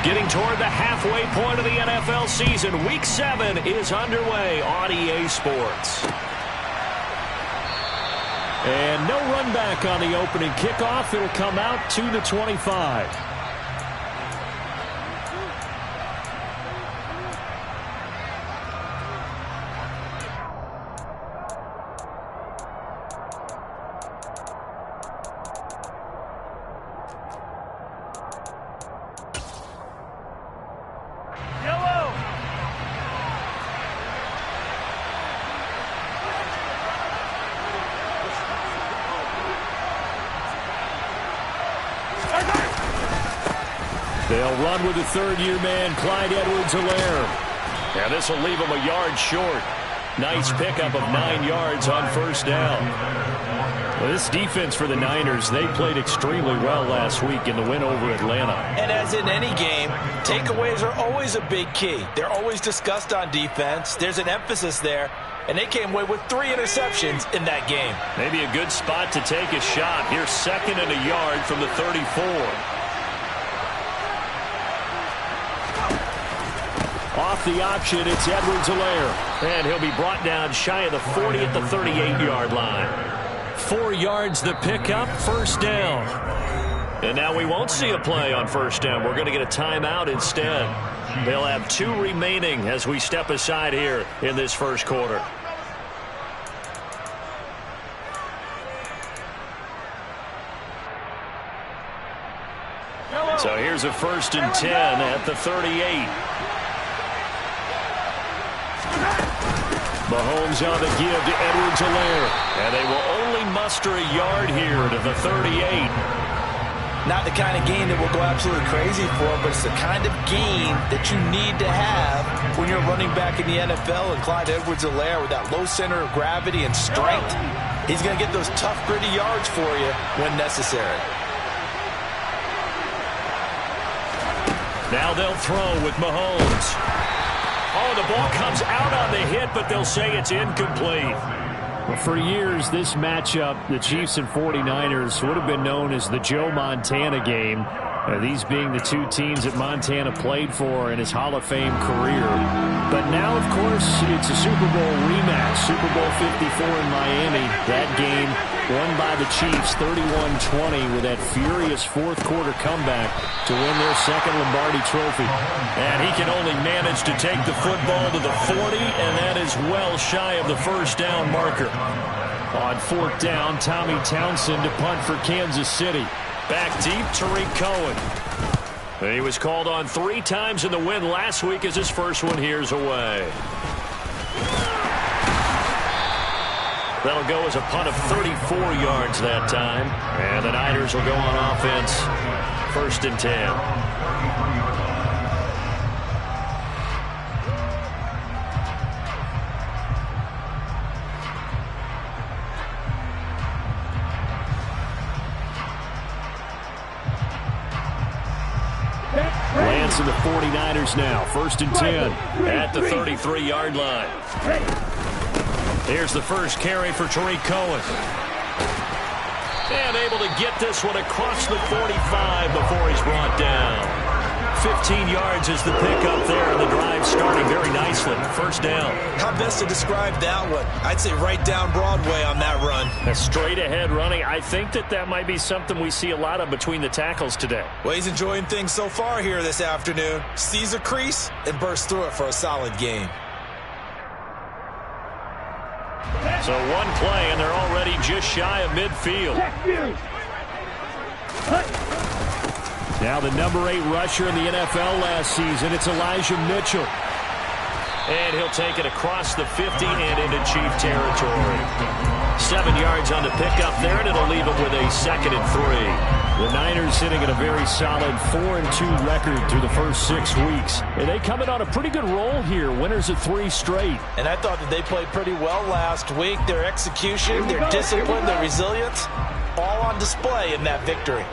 Getting toward the halfway point of the NFL season. Week 7 is underway on EA Sports. And no run back on the opening kickoff. It'll come out to the 25. They'll run with the third-year man, Clyde Edwards-Helaire. And this will leave him a yard short. Nice pickup of 9 yards on first down. Well, this defense for the Niners, they played extremely well last week in the win over Atlanta. And as in any game, takeaways are always a big key. They're always discussed on defense. There's an emphasis there. And they came away with 3 interceptions in that game. Maybe a good spot to take a shot. Here's 2nd and a yard from the 34. Off the option, it's Edwards-Helaire. And he'll be brought down shy of the 40 at the 38-yard line. 4 yards the pickup, first down. And now we won't see a play on first down. We're going to get a timeout instead. They'll have 2 remaining as we step aside here in this first quarter. So here's a 1st and 10 at the 38. Mahomes on the give to Edwards-Helaire. And they will only muster a yard here to the 38. Not the kind of gain that will go absolutely crazy for, but it's the kind of gain that you need to have when you're running back in the NFL. And Clyde Edwards-Helaire, with that low center of gravity and strength, he's going to get those tough, gritty yards for you when necessary. Now they'll throw with Mahomes. Oh, the ball comes out on the hit, but they'll say it's incomplete. Well, for years, this matchup, the Chiefs and 49ers, would have been known as the Joe Montana game. These being the 2 teams that Montana played for in his Hall of Fame career. But now, of course, it's a Super Bowl rematch. Super Bowl 54 in Miami. That game won by the Chiefs 31-20 with that furious fourth-quarter comeback to win their 2nd Lombardi trophy. And he can only manage to take the football to the 40, and that is well shy of the first down marker. On 4th down, Tommy Townsend to punt for Kansas City. Back deep, Tariq Cohen. He was called on 3 times in the win last week as his first one here's away. That'll go as a punt of 34 yards that time. And the Niners will go on offense. 1st and 10. Lance and the 49ers now. 1st and 10 at the 33-yard line. Here's the first carry for Tariq Cohen. And able to get this one across the 45 before he's brought down. 15 yards is the pickup there, and the drive starting very nicely. 1st down. How best to describe that one? I'd say right down Broadway on that run. A straight ahead running. I think that might be something we see a lot of between the tackles today. Well, he's enjoying things so far here this afternoon. Sees a crease and bursts through it for a solid game. So 1 play, and they're already just shy of midfield. Now the number 8 rusher in the NFL last season, it's Elijah Mitchell. And he'll take it across the 50 and into Chief territory. 7 yards on the pickup there, and it'll leave him with a 2nd and 3. The Niners sitting at a very solid 4-2 record through the first 6 weeks. And they come in on a pretty good roll here, winners of 3 straight. And I thought that they played pretty well last week. Their execution, their discipline, their resilience, all on display in that victory.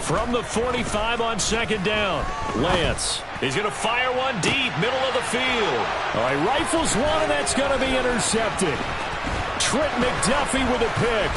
From the 45 on 2nd down, Lance. He's going to fire one deep, middle of the field. All right, rifles one, and that's going to be intercepted. Trent McDuffie with a pick.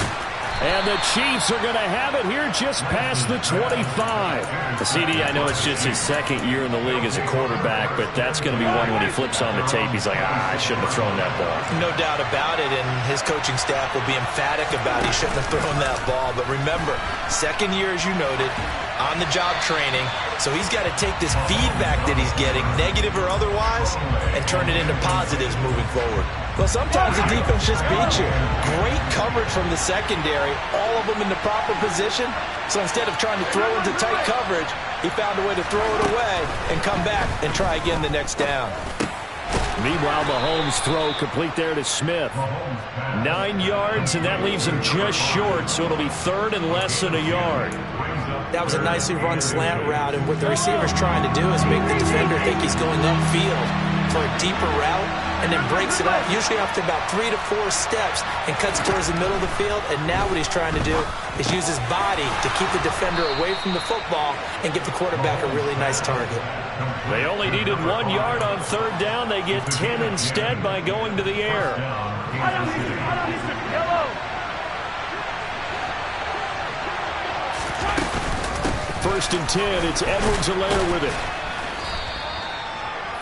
And the Chiefs are going to have it here just past the 25. The CD, I know it's just his second year in the league as a quarterback, but that's going to be one when he flips on the tape, he's like, I shouldn't have thrown that ball. No doubt about it, and his coaching staff will be emphatic about he shouldn't have thrown that ball. But remember, second year, as you noted, on-the-job training, so he's got to take this feedback that he's getting, negative or otherwise, and turn it into positives moving forward. Well, sometimes the defense just beats you. Great coverage from the secondary, all of them in the proper position. So instead of trying to throw into tight coverage, he found a way to throw it away and come back and try again the next down. Meanwhile, Mahomes' throw complete there to Smith. 9 yards, and that leaves him just short, so it'll be third and less than a yard. That was a nicely run slant route, and what the receiver's trying to do is make the defender think he's going upfield for a deeper route, and then breaks it up, usually after about 3 to 4 steps, and cuts towards the middle of the field. And now what he's trying to do is use his body to keep the defender away from the football and give the quarterback a really nice target. They only needed 1 yard on third down. They get 10 instead by going to the air. First and 10, it's Edwards-Helaire with it.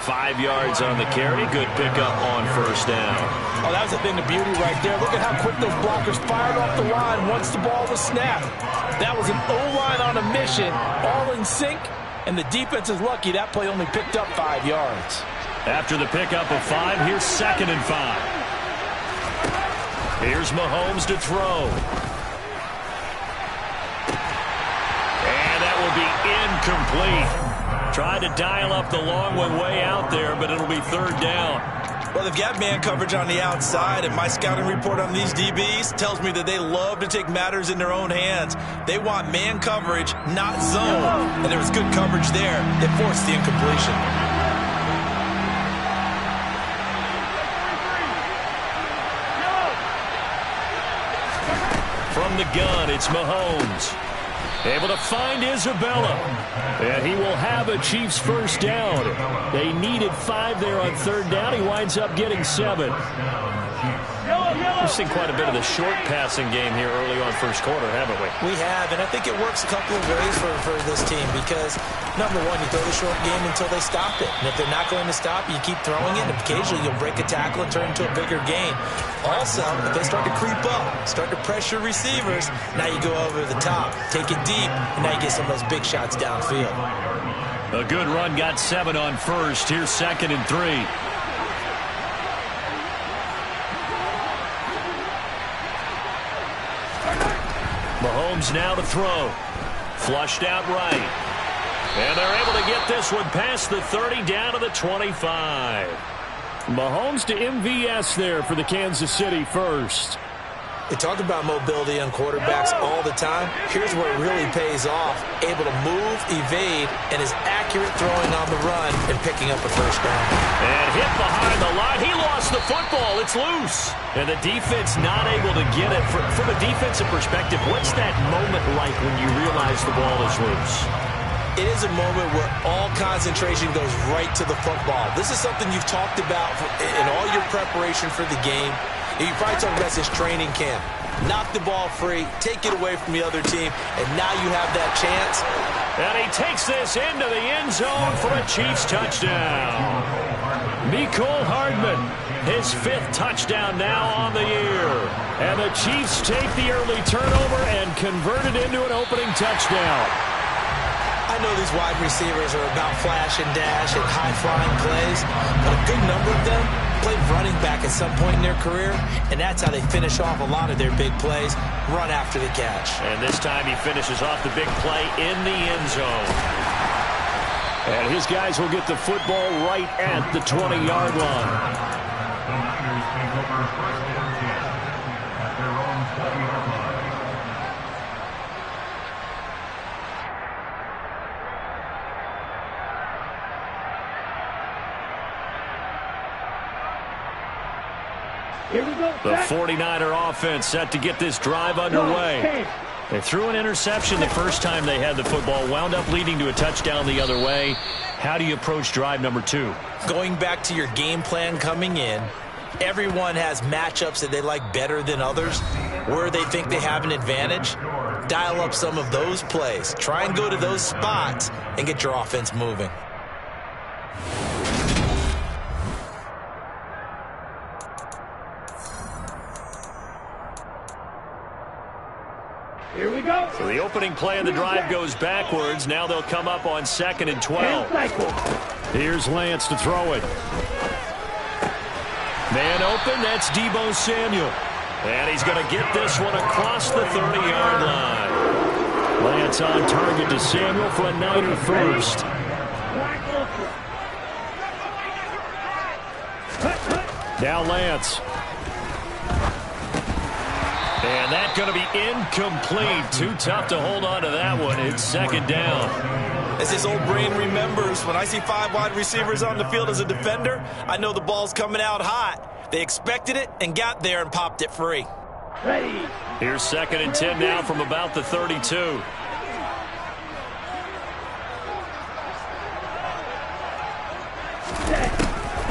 5 yards on the carry. Good pickup on first down. Oh, that was a thing of beauty right there. Look at how quick those blockers fired off the line once the ball was snapped. That was an O-line on a mission, all in sync, and the defense is lucky that play only picked up 5 yards. After the pickup of 5, here's second and 5. Here's Mahomes to throw. And that will be incomplete. Tried to dial up the long one way out there, but it'll be third down. Well, they've got man coverage on the outside, and my scouting report on these DBs tells me that they love to take matters in their own hands. They want man coverage, not zone. And there was good coverage there. It forced the incompletion. From the gun, it's Mahomes. Able to find Isabella. And he will have a Chiefs first down. They needed 5 there on third down. He winds up getting 7. We've seen quite a bit of the short passing game here early on first quarter, haven't we? We have, and I think it works a couple of ways for this team because, number one, you throw the short game until they stop it. And if they're not going to stop it, you keep throwing it, and occasionally you'll break a tackle and turn into a bigger gain. Also, if they start to creep up, start to pressure receivers, now you go over the top, take it deep, and now you get some of those big shots downfield. A good run got 7 on first. Here's second and 3. Mahomes now to throw. Flushed out right. And they're able to get this one past the 30 down to the 25. Mahomes to MVS there for the Kansas City first. They talk about mobility on quarterbacks all the time. Here's where it really pays off. Able to move, evade, and is accurate throwing on the run and picking up a first down. And hit behind the line. He lost the football. It's loose. And the defense not able to get it. From a defensive perspective, what's that moment like when you realize the ball is loose? It is a moment where all concentration goes right to the football. This is something you've talked about in all your preparation for the game. You probably talked about this training camp. Knock the ball free, take it away from the other team, and now you have that chance. And he takes this into the end zone for a Chiefs touchdown. Mecole Hardman, his 5th touchdown now on the year. And the Chiefs take the early turnover and convert it into an opening touchdown. I know these wide receivers are about flash and dash and high-flying plays, but a good number of them played running back at some point in their career, and that's how they finish off a lot of their big plays, run after the catch. And this time he finishes off the big play in the end zone. And his guys will get the football right at the 20-yard line. The 49er offense set to get this drive underway. They threw an interception the first time they had the football, wound up leading to a touchdown the other way. How do you approach drive number 2? Going back to your game plan coming in, everyone has matchups that they like better than others. where they think they have an advantage, dial up some of those plays. Try and go to those spots and get your offense moving. Here we go. So the opening play of the drive goes backwards. Now they'll come up on 2nd and 12. Here's Lance to throw it. Man open, that's Deebo Samuel. And he's going to get this one across the 30-yard line. Lance on target to Samuel for a Niner first. Now Lance. And that's going to be incomplete. Too tough to hold on to that one. It's 2nd down. As his old brain remembers, when I see 5 wide receivers on the field as a defender, I know the ball's coming out hot. They expected it and got there and popped it free. Ready. Here's 2nd and 10 now from about the 32.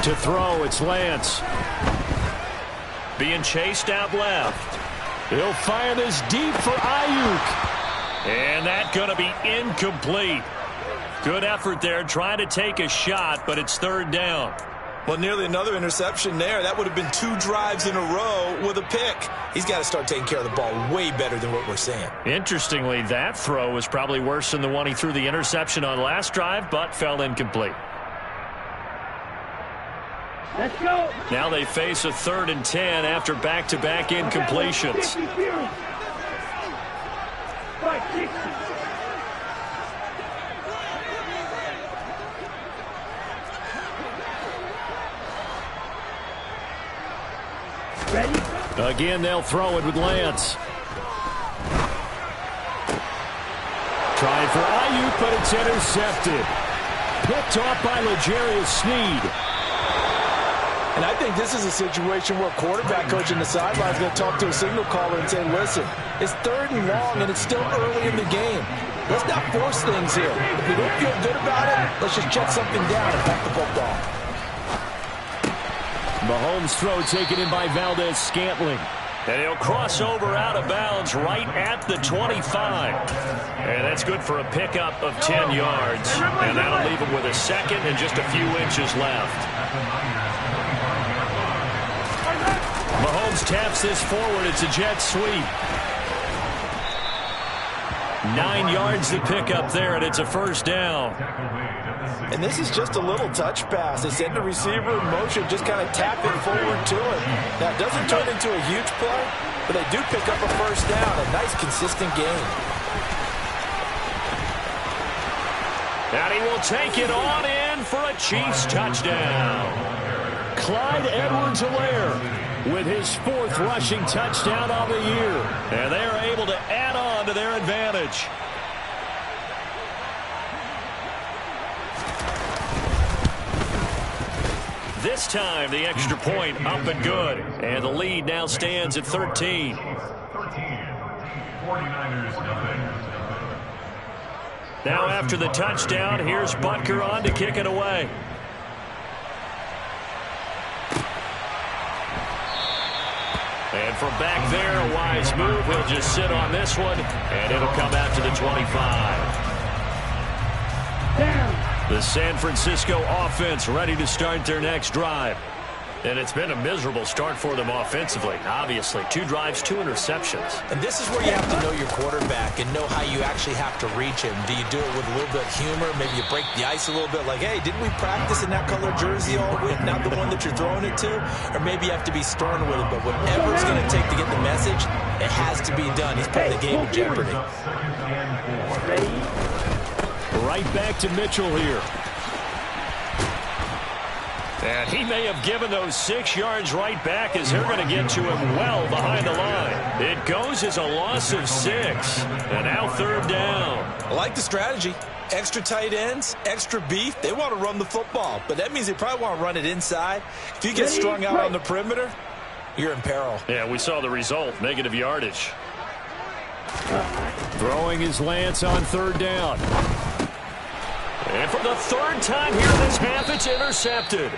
To throw, it's Lance. Being chased out left. He'll fire this deep for Ayuk. And that's going to be incomplete. Good effort there trying to take a shot, but it's 3rd down. Well, nearly another interception there. That would have been 2 drives in a row with a pick. He's got to start taking care of the ball way better than what we're seeing. Interestingly, that throw was probably worse than the one he threw the interception on last drive, but fell incomplete. Let's go. Now they face a 3rd and 10 after back-to-back incompletions. Ready? Again, they'll throw it with Lance. Trying for Ayuk, but it's intercepted. Picked off by L'Jarius Sneed. And I think this is a situation where quarterback coach in the sideline is going to talk to a signal caller and say, listen, it's 3rd and long and it's still early in the game. Let's not force things here. If we don't feel good about it, let's just check something down and pack the football. Mahomes' throw taken in by Valdez-Scantling. And he'll cross over out of bounds right at the 25. And that's good for a pickup of 10 yards. And that'll leave him with a 2nd and just a few inches left. Mahomes taps this forward. It's a jet sweep. 9 yards to pick up there, and it's a 1st down. And this is just a little touch pass. They send the receiver in motion, just kind of tap it forward to him. Now, it doesn't turn into a huge play, but they do pick up a 1st down. A nice, consistent game. And he will take it on in for a Chiefs touchdown. Clyde Edwards-Helaire with his 4th rushing touchdown on the year. And they are able to add on to their advantage. This time, the extra point up and good. And the lead now stands at 13. 49ers nothing. Now after the touchdown, here's Butker on to kick it away. And from back there, a wise move. He'll just sit on this one, and it'll come out to the 25. The San Francisco offense ready to start their next drive. And it's been a miserable start for them offensively, obviously. 2 drives, 2 interceptions. And this is where you have to know your quarterback and know how you actually have to reach him. Do you do it with a little bit of humor? Maybe you break the ice a little bit, like, hey, didn't we practice in that color jersey all week, not the one that you're throwing it to? Or maybe you have to be stern with it, but whatever it's going to take to get the message, it has to be done. He's putting the game in jeopardy. Right back to Mitchell here. And he may have given those 6 yards right back as they're going to get to him well behind the line. It goes as a loss of 6. And now 3rd down. I like the strategy. Extra tight ends, extra beef. They want to run the football, but that means they probably want to run it inside. If you get strung out on the perimeter, you're in peril. Yeah, we saw the result, negative yardage. Throwing is Lance on 3rd down. And for the 3rd time here this half, it's intercepted.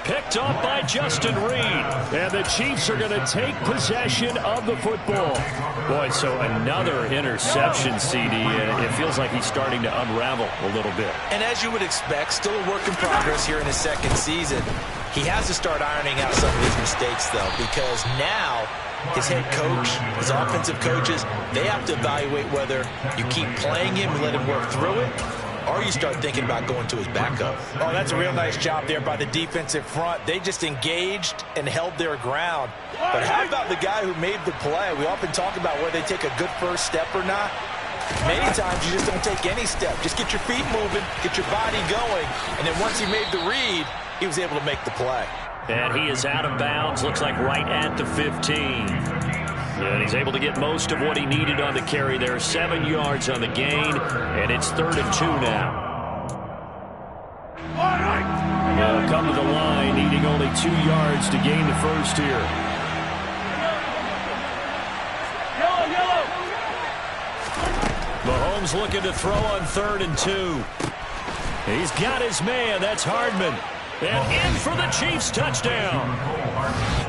Picked off by Justin Reed. And the Chiefs are going to take possession of the football. Boy, so another interception, CD. And it feels like he's starting to unravel a little bit. And as you would expect, still a work in progress here in his second season. He has to start ironing out some of his mistakes, though, because now his head coach, his offensive coaches, they have to evaluate whether you keep playing him and let him work through it, or you start thinking about going to his backup. Oh, that's a real nice job there by the defensive front. They just engaged and held their ground. But how about the guy who made the play? We often talk about whether they take a good first step or not. Many times you just don't take any step. Just get your feet moving, get your body going, and then once he made the read, he was able to make the play. And he is out of bounds, looks like right at the 15. And he's able to get most of what he needed on the carry there. 7 yards on the gain, and it's 3rd and 2 now. They'll come to the line, needing only 2 yards to gain the first here. Mahomes looking to throw on 3rd and 2. He's got his man. That's Hardman. And in for the Chiefs touchdown.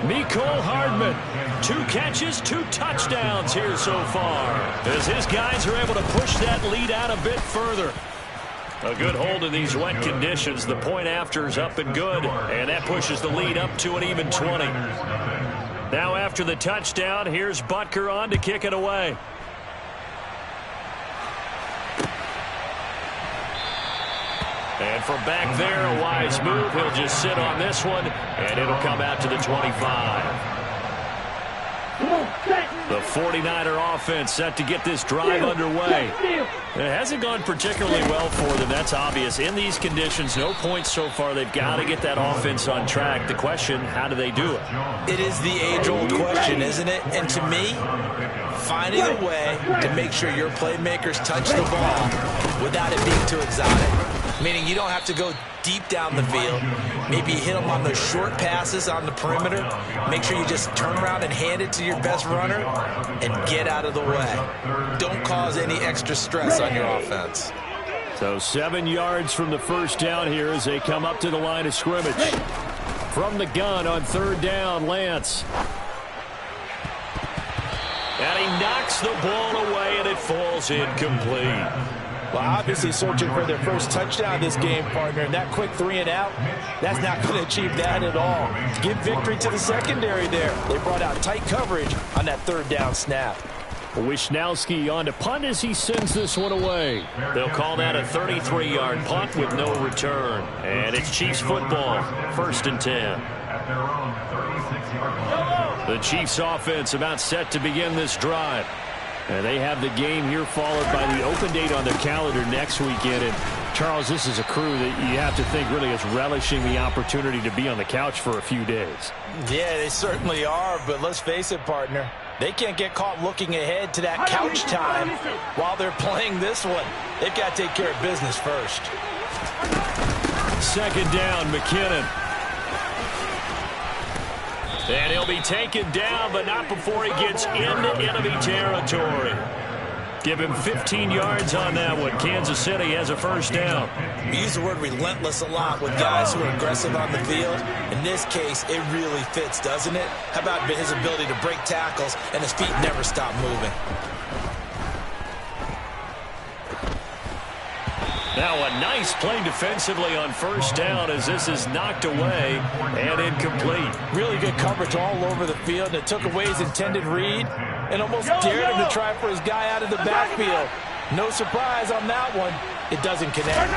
Mecole Hardman. 2 catches, 2 touchdowns here so far, as his guys are able to push that lead out a bit further. A good hold in these wet conditions. The point after is up and good, and that pushes the lead up to an even 20. Now after the touchdown, here's Butker on to kick it away. And from back there, a wise move. He'll just sit on this one, and it'll come out to the 25. The 49er offense set to get this drive underway. It hasn't gone particularly well for them. That's obvious. In these conditions, no points so far. They've got to get that offense on track. The question, how do they do it? It is the age-old question, isn't it? And to me, finding a way to make sure your playmakers touch the ball without it being too exotic. Meaning you don't have to go deep down the field. Maybe you hit them on those short passes on the perimeter. Make sure you just turn around and hand it to your best runner and get out of the way. Don't cause any extra stress on your offense. So 7 yards from the first down here as they come up to the line of scrimmage. From the gun on 3rd down, Lance. And he knocks the ball away, and it falls incomplete. Well, obviously searching for their first touchdown this game, partner. And that quick 3 and out, that's not going to achieve that at all. Give victory to the secondary there. They brought out tight coverage on that 3rd down snap. Wisnowski on to punt as he sends this one away. They'll call that a 33-yard punt with no return. And it's Chiefs football, 1st and 10. The Chiefs offense about set to begin this drive. And they have the game here followed by the open date on their calendar next weekend. And, Charles, this is a crew that you have to think really is relishing the opportunity to be on the couch for a few days. Yeah, they certainly are. But let's face it, partner. They can't get caught looking ahead to that couch time while they're playing this one. They've got to take care of business first. 2nd down, McKinnon. And he'll be taken down, but not before he gets into enemy territory. Give him 15 yards on that one. Kansas City has a 1st down. We use the word relentless a lot with guys who are aggressive on the field. In this case, it really fits, doesn't it? How about his ability to break tackles and his feet never stop moving? Now a nice play defensively on 1st down as this is knocked away and incomplete. Really good coverage all over the field, and it took away his intended read and almost dared him to try for his guy out of the backfield. No surprise on that one. It doesn't connect.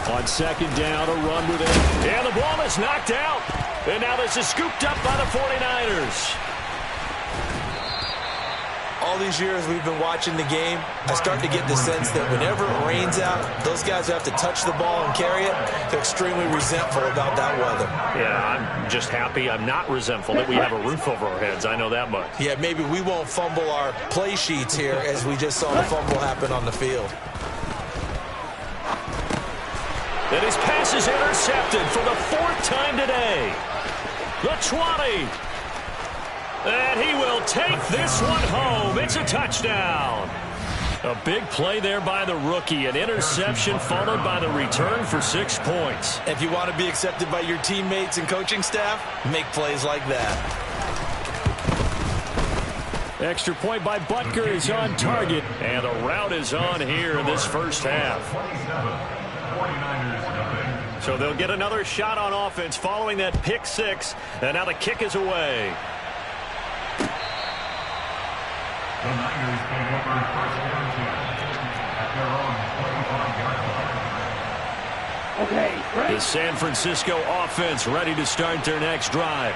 On 2nd down, a run with it. And the ball is knocked out. And now this is scooped up by the 49ers. All these years we've been watching the game, I start to get the sense that whenever it rains out, those guys who have to touch the ball and carry it, they're extremely resentful about that weather. Yeah, I'm just happy I'm not resentful that we have a roof over our heads. I know that much. Yeah, maybe we won't fumble our play sheets here as we just saw the fumble happen on the field. And his pass is intercepted for the 4th time today. The 20. And he will take this one home. It's a touchdown. A big play there by the rookie. An interception followed by the return for 6 points. If you want to be accepted by your teammates and coaching staff, make plays like that. Extra point by Butker is on target. And a rout is on here in this first half. So they'll get another shot on offense following that pick six. And now the kick is away. The Niners take over first down at their own 25-yard line. Okay, the San Francisco offense ready to start their next drive.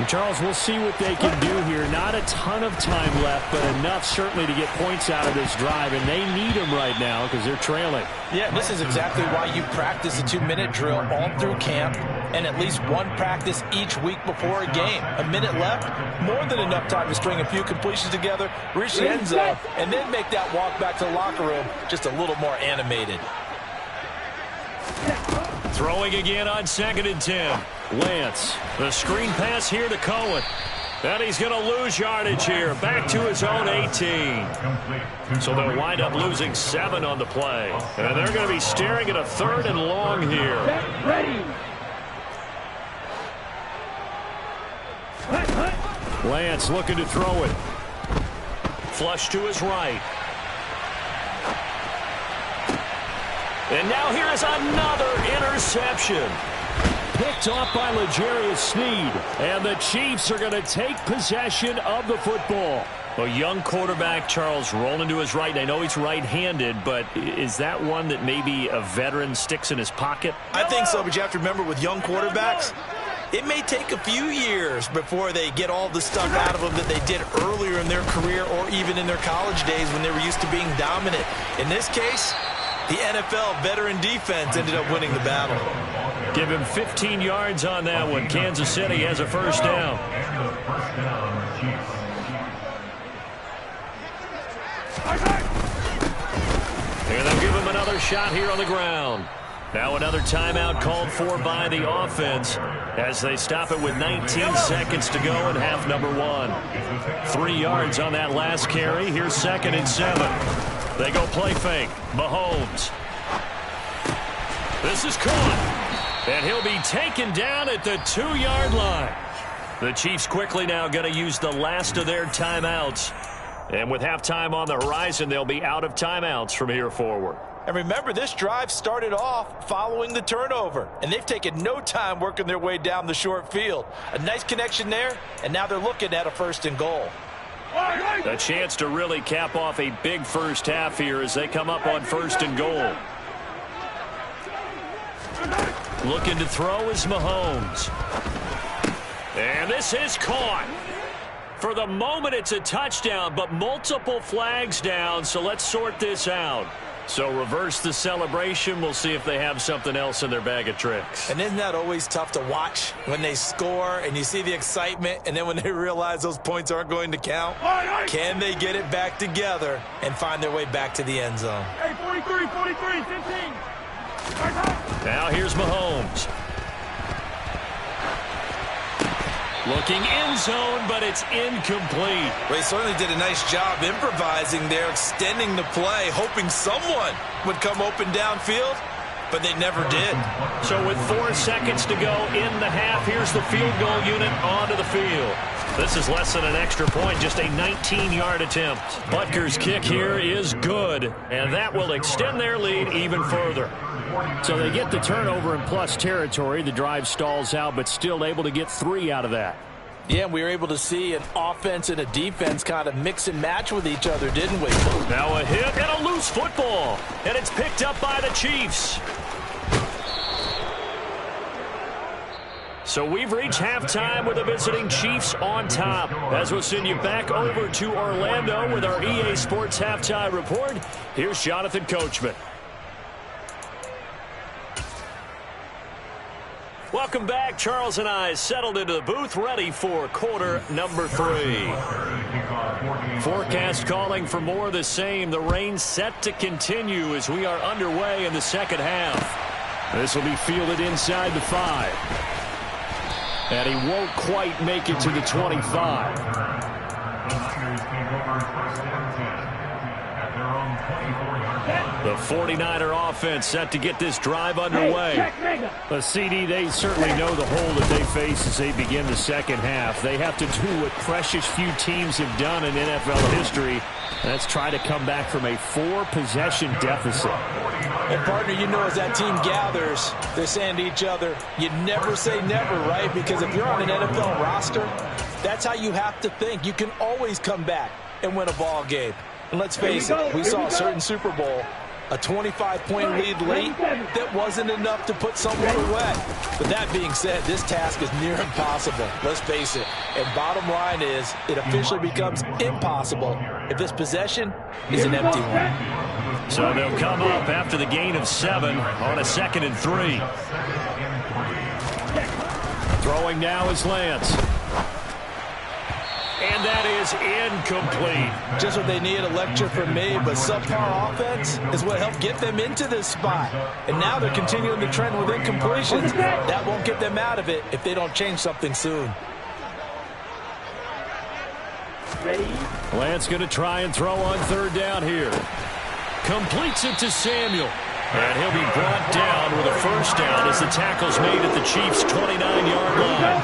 Charles, we'll see what they can do here. Not a ton of time left, but enough certainly to get points out of this drive, and they need them right now because they're trailing. Yeah, this is exactly why you practice a 2-minute drill all through camp and at least one practice each week before a game. A minute left, more than enough time to string a few completions together, reach the end zone, and then make that walk back to the locker room just a little more animated. Throwing again on 2nd and 10. Lance, the screen pass here to Cohen. And he's going to lose yardage here. Back to his own 18. So they'll wind up losing 7 on the play. And they're going to be staring at a 3rd and long here. ready. Lance looking to throw it. Flush to his right. And now here is another interception. Picked off by L'Jarius Sneed. And the Chiefs are going to take possession of the football. A young quarterback, Charles, rolling to his right. I know he's right-handed, but is that one that maybe a veteran sticks in his pocket? I think so, but you have to remember with young quarterbacks, it may take a few years before they get all the stuff out of them that they did earlier in their career or even in their college days when they were used to being dominant. In this case, the NFL veteran defense ended up winning the battle. Give him 15 yards on that one. Kansas City has a first down. And they'll give him another shot here on the ground. Now another timeout called for by the offense as they stop it with 19 seconds to go in half number 1. 3 yards on that last carry. Here's 2nd and 7. They go play fake. Mahomes. This is caught. And he'll be taken down at the 2-yard line. The Chiefs quickly now going to use the last of their timeouts. And with halftime on the horizon, they'll be out of timeouts from here forward. And remember, this drive started off following the turnover, and they've taken no time working their way down the short field. A nice connection there, and now they're looking at a 1st and goal. A chance to really cap off a big first half here as they come up on 1st and goal. Looking to throw is Mahomes. And this is caught. For the moment, it's a touchdown, but multiple flags down, so let's sort this out. So reverse the celebration. We'll see if they have something else in their bag of tricks. And isn't that always tough to watch when they score and you see the excitement, and then when they realize those points aren't going to count? Can they get it back together and find their way back to the end zone? Hey, 43, 15. Now here's Mahomes. Looking end zone, but it's incomplete. Well, he certainly did a nice job improvising there, extending the play, hoping someone would come open downfield, but they never did. So with 4 seconds to go in the half, here's the field goal unit onto the field. This is less than an extra point, just a 19-yard attempt. Butker's kick here is good, and that will extend their lead even further. So they get the turnover in plus territory. The drive stalls out, but still able to get 3 out of that. Yeah, we were able to see an offense and a defense kind of mix and match with each other, didn't we? Now a hit and a loose football, and it's picked up by the Chiefs. So we've reached halftime with the visiting Chiefs on top. As we'll send you back over to Orlando with our EA Sports Halftime Report, here's Jonathan Coachman. Welcome back. Charles and I settled into the booth, ready for quarter number 3. Forecast calling for more of the same. The rain set to continue as we are underway in the second half. This will be fielded inside the 5. And he won't quite make it to the 25. their own 24-yard line. The 49er offense set to get this drive underway. The CD, they certainly know the hole that they face as they begin the second half. They have to do what precious few teams have done in NFL history. That's try to come back from a 4-possession deficit. And, partner, you know as that team gathers, they're saying to each other, you never say never, right? Because if you're on an NFL roster, that's how you have to think. You can always come back and win a ball game. And let's face it, we saw a certain Super Bowl, a 25-point lead late that wasn't enough to put someone away. But that being said, this task is near impossible. Let's face it. And bottom line is, it officially becomes impossible if this possession is an empty one. So they'll come up after the gain of 7 on a 2nd and 3. Throwing now is Lance. And that is incomplete. Just what they need, a lecture from me, but subpar offense is what helped get them into this spot. And now they're continuing the trend with incompletions. That won't get them out of it if they don't change something soon. Lance going to try and throw on 3rd down here. Completes it to Samuel. And he'll be brought down with a 1st down as the tackle's made at the Chiefs' 29-yard line.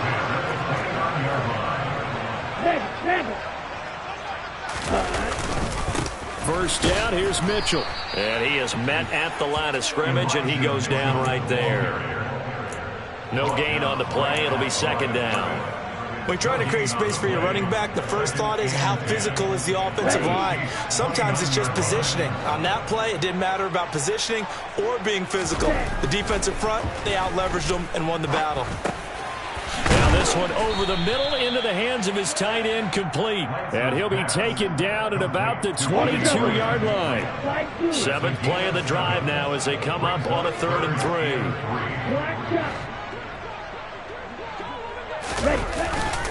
First down, here's Mitchell. And he is met at the line of scrimmage, and he goes down right there. No gain on the play. It'll be 2nd down. When trying to create space for your running back, the first thought is how physical is the offensive line. Sometimes it's just positioning. On that play, it didn't matter about positioning or being physical. The defensive front, they out-leveraged them and won the battle. Now this one over the middle into the hands of his tight end, complete. And he'll be taken down at about the 22-yard line. 7th play of the drive now as they come up on a 3rd and 3.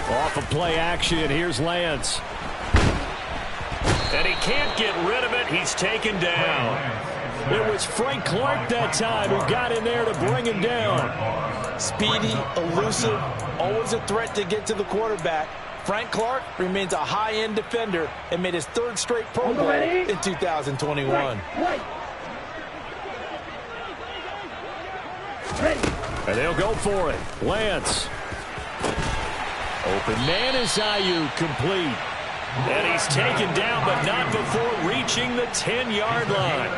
Off of play action, here's Lance. And he can't get rid of it. He's taken down. It was Frank Clark that time who got in there to bring him down. Speedy, elusive, always a threat to get to the quarterback. Frank Clark remains a high-end defender and made his 3rd straight Pro Bowl in 2021. And they'll go for it. Lance. Open man is Ayuk, complete. And he's taken down, but not before reaching the 10-yard line.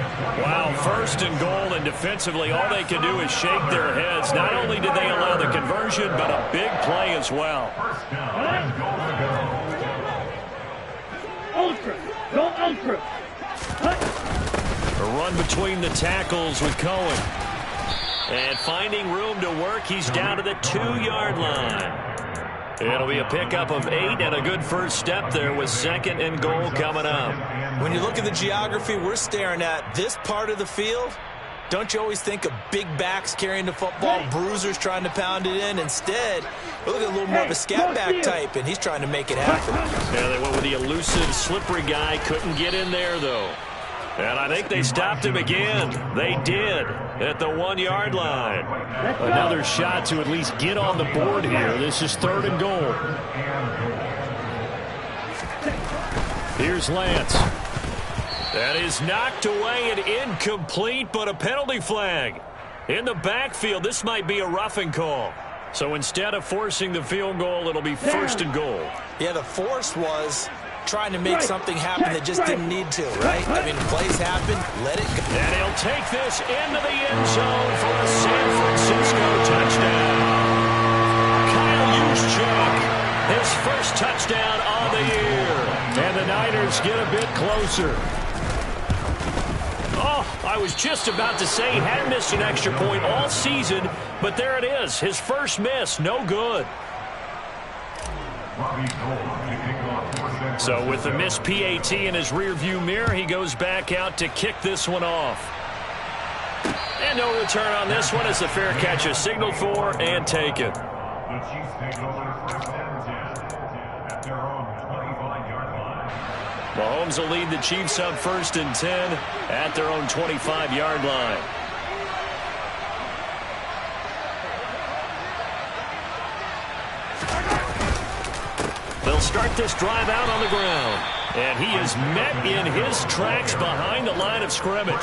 Wow, 1st and goal, and defensively, all they can do is shake their heads. Not only did they allow the conversion, but a big play as well. Ultra. A run between the tackles with Cohen. And finding room to work, he's down to the 2-yard line. It'll be a pickup of 8 and a good first step there with 2nd and goal coming up. When you look at the geography we're staring at, this part of the field, don't you always think of big backs carrying the football, bruisers trying to pound it in? Instead, we look at a little more of a scat back type, and he's trying to make it happen. Yeah, they went with the elusive, slippery guy. Couldn't get in there, though. And I think they stopped him again. They did at the 1-yard line. Another shot to at least get on the board here. This is 3rd and goal. Here's Lance. That is knocked away and incomplete, but a penalty flag. In the backfield, this might be a roughing call. So instead of forcing the field goal, it'll be 1st and goal. Yeah, the force was trying to make something happen that just didn't need to, right? I mean, plays happen, let it go. And he'll take this into the end zone for a San Francisco touchdown. Kyle Juszczyk, his first touchdown on the year. And the Niners get a bit closer. Oh, I was just about to say he hadn't missed an extra point all season, but there it is, his first miss, no good. So with the missed PAT in his rearview mirror, he goes back out to kick this one off. And no return on this one as the fair catch is signaled for and taken. The Chiefs take over 1st and 10 at their own 25-yard line. Mahomes will lead the Chiefs up 1st and 10 at their own 25-yard line. They'll start this drive out on the ground. And he is met in his tracks behind the line of scrimmage.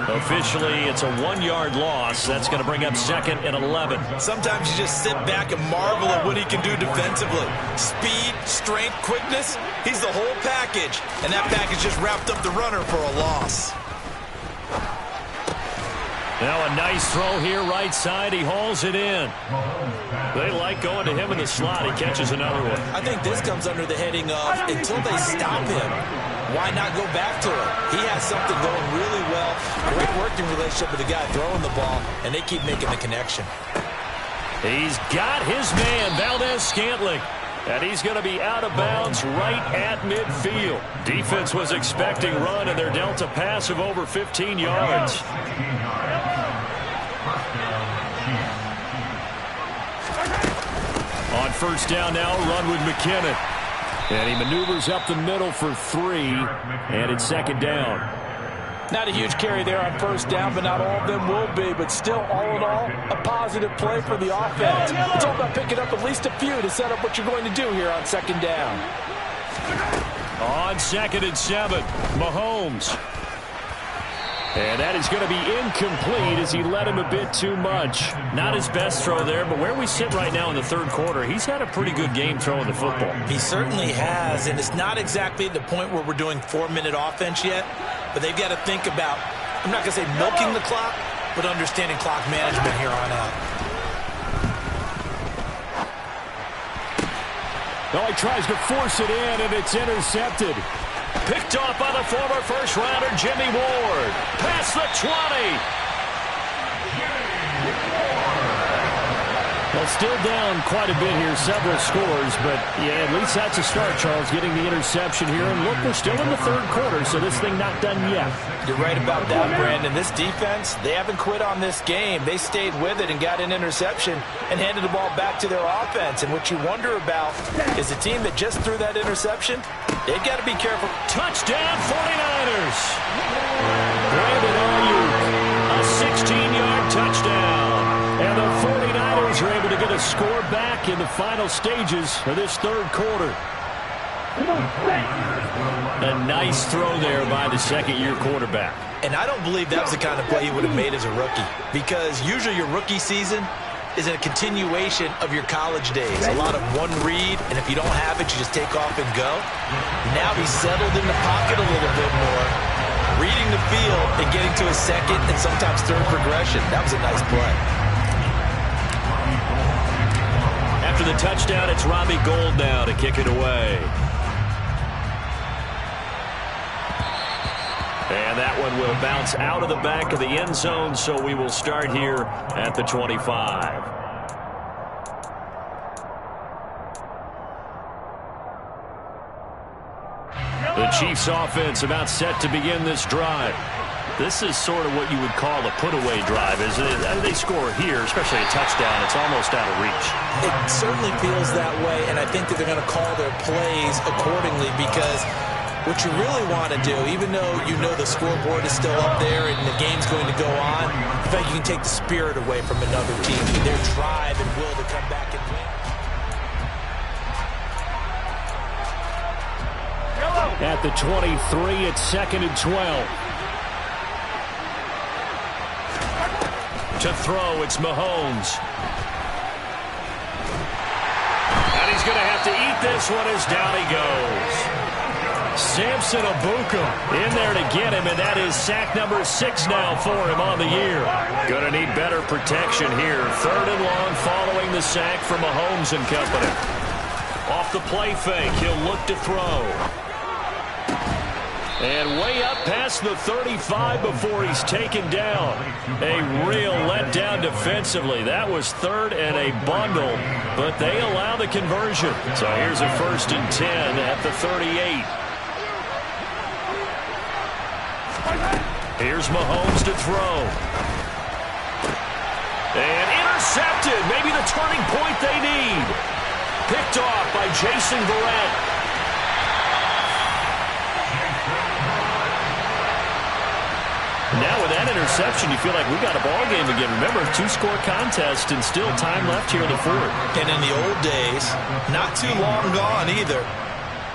Officially, it's a 1-yard loss. That's going to bring up second and 11. Sometimes you just sit back and marvel at what he can do defensively. Speed, strength, quickness, he's the whole package. And that package just wrapped up the runner for a loss. Now a nice throw here right side. He hauls it in. They like going to him in the slot. He catches another one. I think this comes under the heading of until they stop him, why not go back to him? He has something going really well. Great working relationship with the guy throwing the ball, and they keep making the connection. He's got his man, Valdez-Scantling. And he's going to be out of bounds right at midfield. Defense was expecting run, and they're dealt a pass of over 15 yards. On first down now, run with McKinnon. And he maneuvers up the middle for 3, and it's second down. Not a huge carry there on first down, but not all of them will be. But still, all in all, a positive play for the offense. It's all about picking up at least a few to set up what you're going to do here on second down. On 2nd and 7, Mahomes. And that is going to be incomplete as he led him a bit too much. Not his best throw there, but where we sit right now in the third quarter, he's had a pretty good game throwing the football. He certainly has, and it's not exactly at the point where we're doing 4-minute offense yet, but they've got to think about, I'm not going to say milking the clock, but understanding clock management here on out. Well, he tries to force it in, and it's intercepted. Picked off by the former first-rounder, Jimmy Ward. Past the 20. Well, still down quite a bit here, several scores, but yeah, at least that's a start, Charles, getting the interception here. And look, we're still in the third quarter, so this thing not done yet. You're right about that, Brandon. This defense, they haven't quit on this game. They stayed with it and got an interception and handed the ball back to their offense. And what you wonder about is the team that just threw that interception, they've got to be careful. Touchdown, 49ers. Brandon Ayuk, a 16-yard touchdown. And the 49ers are able to get a score back in the final stages of this third quarter. A nice throw there by the second-year quarterback. And I don't believe that was the kind of play he would have made as a rookie, because usually your rookie season is a continuation of your college days. A lot of one read, and if you don't have it, you just take off and go. Now he's settled in the pocket a little bit more, reading the field and getting to a second and sometimes third progression. That was a nice play. After the touchdown, it's Robbie Gould now to kick it away. And that one will bounce out of the back of the end zone, so we will start here at the 25. The Chiefs offense about set to begin this drive. This is sort of what you would call a put-away drive, isn't it? They score here, especially a touchdown. It's almost out of reach. It certainly feels that way, and I think that they're going to call their plays accordingly, because what you really want to do, even though you know the scoreboard is still up there and the game's going to go on, in fact, you can take the spirit away from another team, their drive and will to come back and win. At the 23, it's 2nd and 12. To throw, it's Mahomes. And he's going to have to eat this one as down he goes. Samson Abuka in there to get him, and that is sack number 6 now for him on the year. Going to need better protection here. 3rd and long following the sack from Mahomes and company. Off the play fake, he'll look to throw. And way up past the 35 before he's taken down. A real letdown defensively. That was 3rd and a bundle, but they allow the conversion. So here's a 1st and 10 at the 38. Here's Mahomes to throw. And intercepted. Maybe the turning point they need. Picked off by Jason Verrett. Now with that interception, you feel like we got a ball game again. Remember, 2-score contest and still time left here in the 4th. And in the old days, not too long gone either,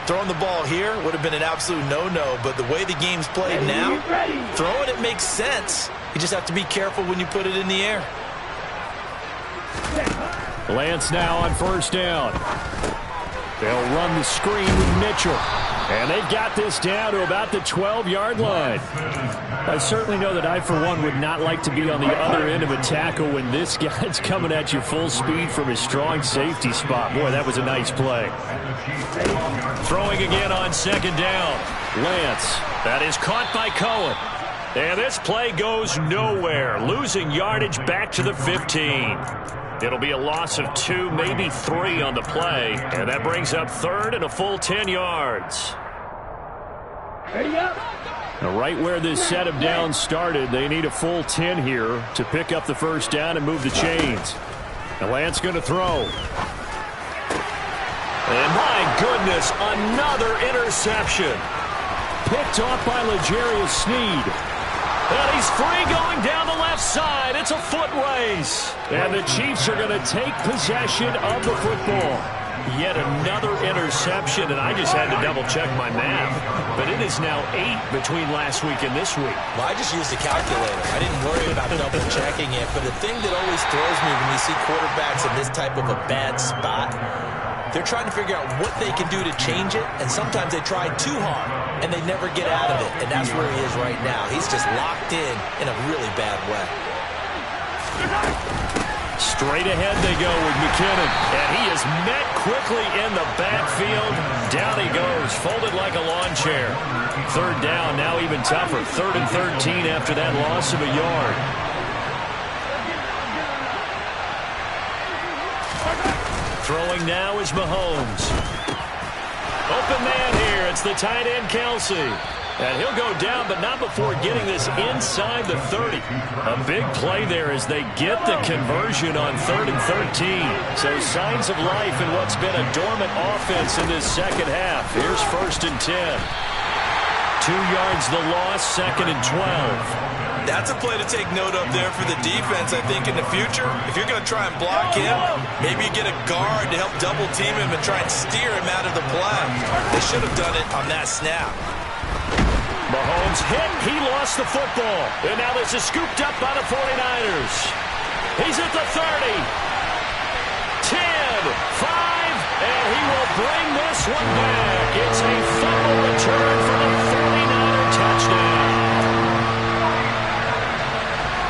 Throwing the ball here would have been an absolute no-no, but the way the game's played now, throwing it makes sense. You just have to be careful when you put it in the air. Lance now on first down. They'll run the screen with Mitchell. And they've got this down to about the 12-yard line. I certainly know that I, for one, would not like to be on the other end of a tackle when this guy's coming at you full speed from his strong safety spot. Boy, that was a nice play. Throwing again on second down. Lance. That is caught by Cohen. And this play goes nowhere. Losing yardage back to the 15. It'll be a loss of 2, maybe 3 on the play. And that brings up third and a full 10 yards. Now, right where this set of downs started, they need a full 10 here to pick up the first down and move the chains. Now, Lance going to throw. And my goodness, another interception. Picked off by L'Jarius Sneed. And he's free going down the left side. It's a foot race. And the Chiefs are going to take possession of the football. Yet another interception, and I just had to double-check my math. But it is now 8 between last week and this week. Well, I just used a calculator. I didn't worry about double-checking it. But the thing that always throws me when you see quarterbacks in this type of a bad spot, they're trying to figure out what they can do to change it, and sometimes they try too hard, and they never get out of it, and that's where he is right now. He's just locked in a really bad way. Straight ahead they go with McKinnon, and he is met quickly in the backfield. Down he goes, folded like a lawn chair. Third down, now even tougher. 3rd and 13 after that loss of a yard. Throwing now is Mahomes. Open man here. It's the tight end, Kelsey. And he'll go down, but not before getting this inside the 30. A big play there as they get the conversion on 3rd and 13. So signs of life in what's been a dormant offense in this second half. Here's 1st and 10. 2 yards the loss, 2nd and 12. That's a play to take note of there for the defense, I think, in the future. If you're going to try and block him, maybe you get a guard to help double-team him and try and steer him out of the play. They should have done it on that snap. Mahomes hit. He lost the football. And now this is scooped up by the 49ers. He's at the 30. 10, 5, and he will bring this one back. It's a fumble return for the 49er touchdown.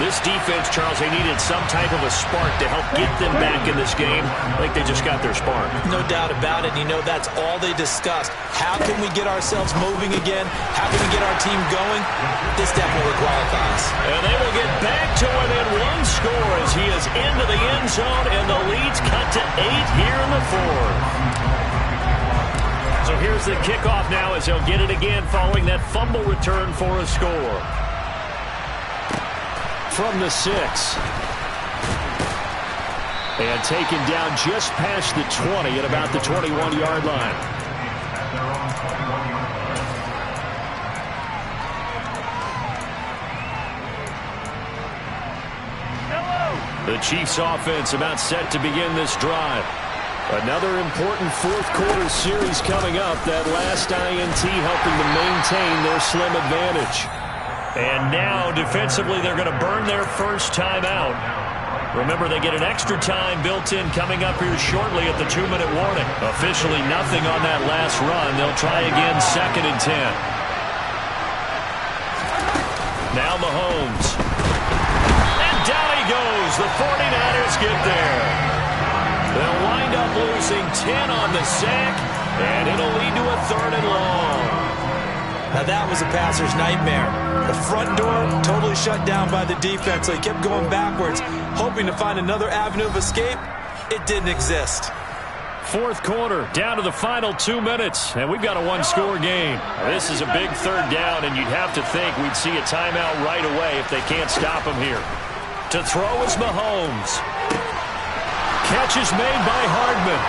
This defense, Charles, they needed some type of a spark to help get them back in this game. I think they just got their spark. No doubt about it. You know, that's all they discussed. How can we get ourselves moving again? How can we get our team going? This definitely qualifies. And they will get back to within 1 score as he is into the end zone, and the lead's cut to 8 here in the 4th. So here's the kickoff now as they'll get it again following that fumble return for a score. From the 6. And taken down just past the 20 at about the 21-yard line. The Chiefs offense about set to begin this drive. Another important 4th quarter series coming up. That last INT helping to maintain their slim advantage. And now, defensively, they're going to burn their first timeout. Remember, they get an extra time built in coming up here shortly at the 2-minute warning. Officially nothing on that last run. They'll try again 2nd and 10. Now Mahomes. And down he goes. The 49ers get there. They'll wind up losing 10 on the sack, and it'll lead to a 3rd and long. Now that was a passer's nightmare. The front door totally shut down by the defense. So he kept going backwards, hoping to find another avenue of escape. It didn't exist. 4th quarter, down to the final 2 minutes, and we've got a 1-score game. This is a big 3rd down, and you'd have to think we'd see a timeout right away if they can't stop him here. To throw is Mahomes. Catch is made by Hardman.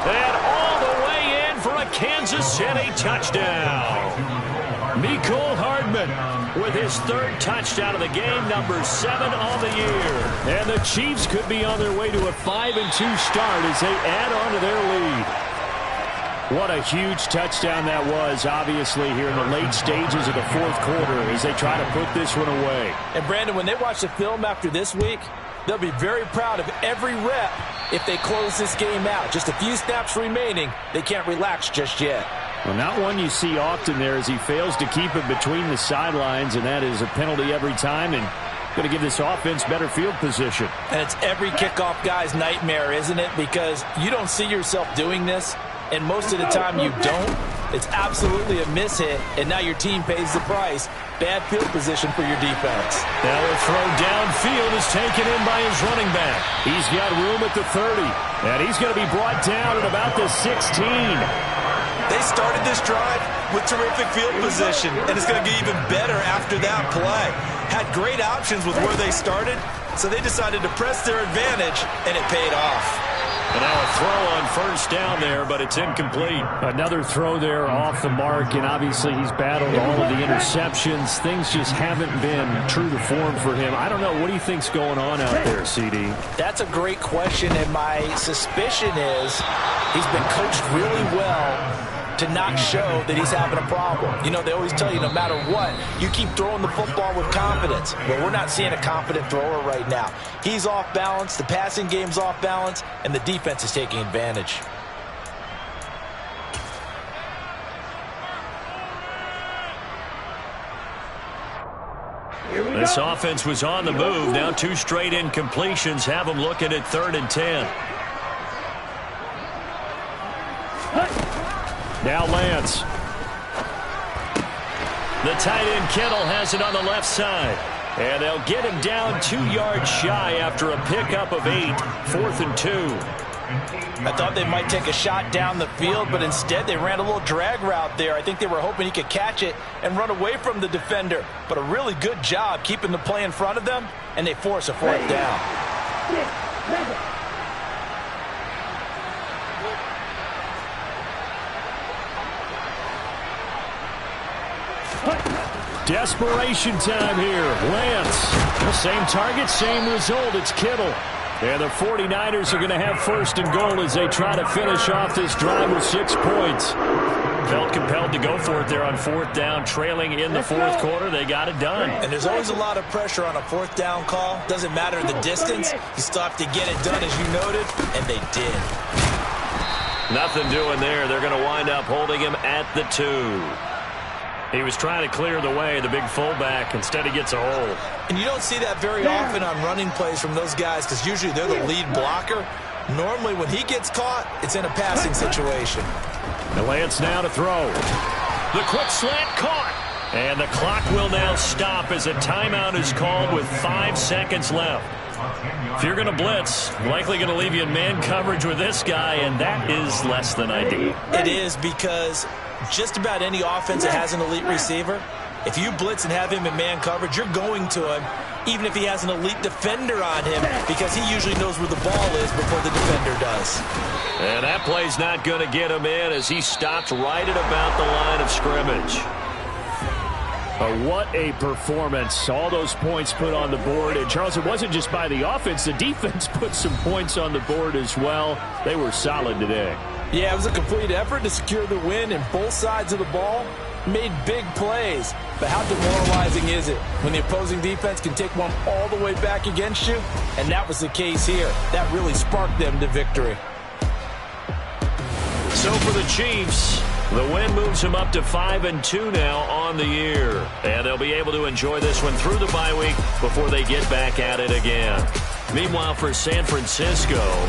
And all the way in for a Kansas City touchdown. Mecole Hardman with his third touchdown of the game, number 7 on the year. And the Chiefs could be on their way to a 5-2 start as they add on to their lead. What a huge touchdown that was, obviously, here in the late stages of the fourth quarter as they try to put this one away. And, Brandon, when they watch the film after this week, they'll be very proud of every rep if they close this game out. Just a few snaps remaining. They can't relax just yet. Well, not one you see often there as he fails to keep it between the sidelines, and that is a penalty every time and going to give this offense better field position. And it's every kickoff guy's nightmare, isn't it? Because you don't see yourself doing this, and most of the time you don't. It's absolutely a mishit, and now your team pays the price. Bad field position for your defense. Now the throw downfield is taken in by his running back. He's got room at the 30, and he's going to be brought down at about the 16. They started this drive with terrific field position, and it's going to get even better after that play. Had great options with where they started, so they decided to press their advantage, and it paid off. And now a throw on first down there, but it's incomplete. Another throw there off the mark, and obviously he's battled all of the interceptions. Things just haven't been true to form for him. I don't know. What do you think's going on out there, CD? That's a great question, and my suspicion is he's been coached really well to not show that he's having a problem. You know, they always tell you no matter what, you keep throwing the football with confidence. Well, we're not seeing a confident thrower right now. He's off balance, the passing game's off balance, and the defense is taking advantage. This offense was on the move. Now 2 straight incompletions have them looking at 3rd and 10. Now Lance. The tight end Kittle has it on the left side. And they'll get him down 2 yards shy after a pickup of 8. 4th and 2. I thought they might take a shot down the field, but instead they ran a little drag route there. I think they were hoping he could catch it and run away from the defender. But a really good job keeping the play in front of them, and they force a 4th down. Desperation time here. Lance. The same target, same result. It's Kittle. And the 49ers are going to have 1st and goal as they try to finish off this drive with 6 points. Felt compelled to go for it there on 4th down, trailing in the 4th quarter. They got it done. And there's always a lot of pressure on a 4th down call. Doesn't matter the distance. You still have to get it done, as you noted, and they did. Nothing doing there. They're going to wind up holding him at the 2. He was trying to clear the way, the big fullback. Instead, he gets a hole. And you don't see that very often on running plays from those guys because usually they're the lead blocker. Normally, when he gets caught, it's in a passing situation. The Lance now to throw. The quick slant caught. And the clock will now stop as a timeout is called with 5 seconds left. If you're going to blitz, likely going to leave you in man coverage with this guy, and that is less than ideal. It is because just about any offense that has an elite receiver, if you blitz and have him in man coverage, you're going to him, even if he has an elite defender on him, because he usually knows where the ball is before the defender does. And that play's not going to get him in as he stops right at about the line of scrimmage. What a performance. All those points put on the board. And, Charles, it wasn't just by the offense. The defense put some points on the board as well. They were solid today. Yeah, it was a complete effort to secure the win, and both sides of the ball made big plays. But how demoralizing is it when the opposing defense can take one all the way back against you? And that was the case here. That really sparked them to victory. So for the Chiefs, the win moves them up to 5-2 now on the year. And they'll be able to enjoy this one through the bye week before they get back at it again. Meanwhile, for San Francisco,